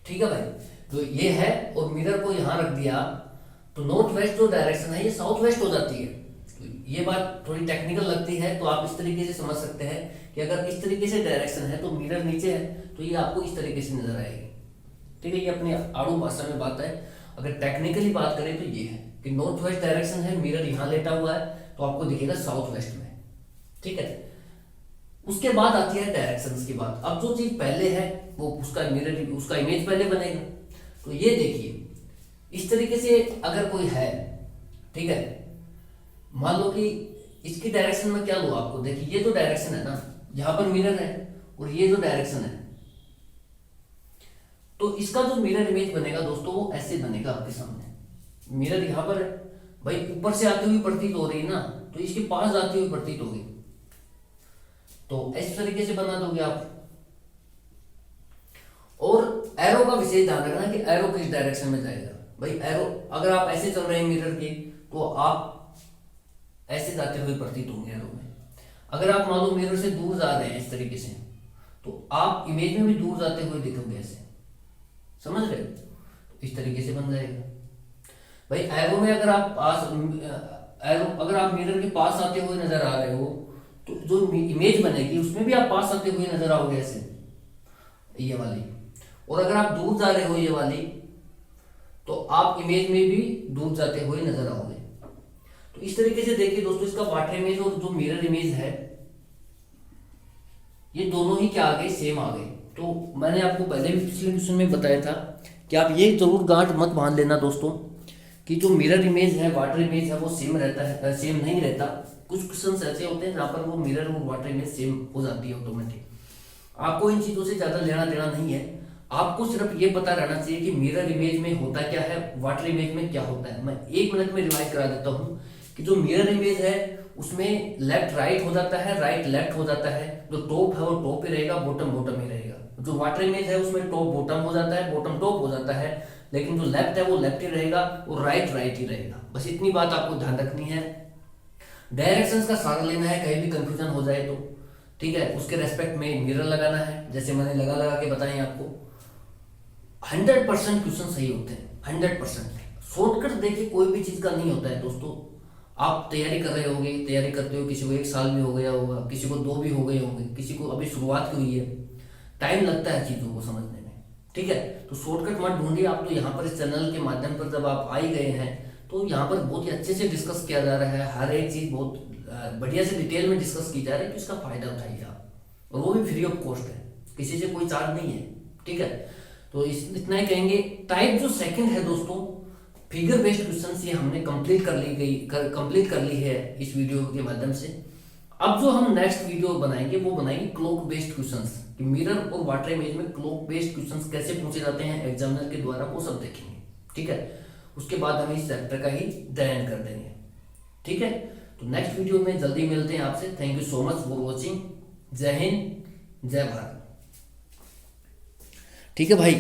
ठीक है भाई। तो ये है और मिरर को यहां रख दिया तो नॉर्थ वेस्ट जो डायरेक्शन है ये साउथ वेस्ट हो जाती है। तो ये बात थोड़ी टेक्निकल लगती है, तो आप इस तरीके से समझ सकते हैं कि अगर इस तरीके से डायरेक्शन है तो मिरर नीचे है तो ये आपको इस तरीके से नजर आएगी, ठीक है। ये अपनी आड़ू भाषा में बात है। अगर टेक्निकली बात करें तो ये है कि नॉर्थ वेस्ट डायरेक्शन है, मिरर यहाँ लेटा हुआ है तो आपको दिखेगा साउथ वेस्ट में, ठीक है। उसके बाद आती है डायरेक्शंस की बात। अब जो चीज पहले है वो उसका मिरर, उसका इमेज पहले बनेगा। तो ये देखिए इस तरीके से अगर कोई है, ठीक है, मान लो कि इसकी डायरेक्शन में क्या लो आपको, देखिए ये जो डायरेक्शन है ना यहां पर मिरर है और ये जो डायरेक्शन है, तो इसका जो मिरर इमेज बनेगा दोस्तों वो ऐसे बनेगा आपके सामने। मिरर यहां पर है भाई, ऊपर से आती हुई प्रतीत हो रही है ना, तो इसके पास जाती हुई प्रतीत होगी, तो इस तरीके से बना दोगे आप। और एरो का विशेष ध्यान रखना कि एरो किस डायरेक्शन में जाएगा भाई। एरो अगर आप ऐसे चल रहे हैं मिरर के तो आप ऐसे जाते हुए प्रतीत होंगे एरो में। अगर आप मान लो मिरर से दूर जा रहे हैं इस तरीके से, तो आप इमेज में भी दूर जाते हुए दिखोगे ऐसे, समझ रहे हो, तो इस तरीके से बन जाएगा भाई। एरो में अगर आप पास एरो अगर आप मिरर के पास आते हुए नजर आ रहे हो तो जो इमेज बनेगी उसमें भी आप पास आते हुए नजर आओगे ऐसे, ये वाली। और अगर आप दूर जा रहे हो ये वाली, तो आप इमेज में भी दूर जाते हुए नजर आओगे। तो इस तरीके से देखिए दोस्तों इसका वाटर इमेज और जो मिरर इमेज है ये दोनों ही क्या आ गए, सेम आ गए। तो मैंने आपको पहले भी पिछले क्वेश्चन में बताया था कि आप ये जरूर गांठ मत बांध लेना दोस्तों कि जो मिरर इमेज है वाटर इमेज है वो सेम रहता है, सेम नहीं रहता। कुछ क्वेश्चन ऐसे होते हैं जहाँ पर वो मिरर और वाटर इमेज सेम हो जाती है ऑटोमेटिक। आपको इन चीजों से ज्यादा लेना देना नहीं है, आपको सिर्फ ये पता रहना चाहिए कि मिरर इमेज में होता क्या है, वाटर इमेज में क्या होता है। मैं 1 मिनट में रिवाइज करा देता हूँ कि जो मिरर इमेज है उसमें लेफ्ट राइट हो जाता है, राइट लेफ्ट हो जाता है, जो टॉप है वो टॉप ही रहेगा, बॉटम बॉटम ही रहेगा। जो वाटर इमेज है उसमें टॉप बॉटम हो जाता है, बॉटम टॉप हो जाता है, लेकिन जो लेफ्ट है वो लेफ्ट ही रहेगा और राइट राइट ही रहेगा। बस इतनी बात आपको ध्यान रखनी है। डायरेक्शंस का सहारा लेना है कहीं भी कंफ्यूजन हो जाए तो, ठीक है। उसके रेस्पेक्ट में मिरर लगाना है, जैसे मैंने लगा लगा के बताएं आपको। 100% क्वेश्चन सही होते हैं, 100%। शॉर्टकट देखिए कोई भी चीज का नहीं होता है दोस्तों। आप तैयारी कर रहे होंगे, तैयारी करते हो, किसी को 1 साल भी हो गया होगा, किसी को 2 भी हो गए होंगे, किसी को अभी शुरुआत की हुई है, टाइम लगता है चीजों को समझने में, ठीक है। तो शॉर्टकट मत ढूंढिए। आप तो यहाँ पर इस चैनल के माध्यम पर जब आप आ ही गए हैं तो यहाँ पर बहुत ही अच्छे से डिस्कस किया जा रहा है, हर एक चीज बहुत बढ़िया से डिटेल में डिस्कस की जा रही है, तो इसका फायदा उठाइए आप, और वो भी फ्री ऑफ कॉस्ट है, किसी से कोई चार्ज नहीं है, ठीक है। तो इतना ही कहेंगे। टाइप जो सेकंड है दोस्तों, फिगर बेस्ड क्वेश्चंस, ये हमने कंप्लीट कर ली है इस वीडियो के माध्यम से। अब जो हम नेक्स्ट वीडियो बनाएंगे वो बनाएंगे क्लॉक बेस्ड क्वेश्चंस, कि मिरर और वाटर इमेज में क्लॉक बेस्ड क्वेश्चंस कैसे पूछे जाते हैं एग्जामिनर के द्वारा, वो सब देखेंगे, ठीक है। उसके बाद हम इस चैप्टर का ही द एंड कर देंगे, ठीक है। तो नेक्स्ट वीडियो में जल्दी मिलते हैं आपसे। Thank you so much for watching. जय हिंद, जय भारत। ठीक है भाई।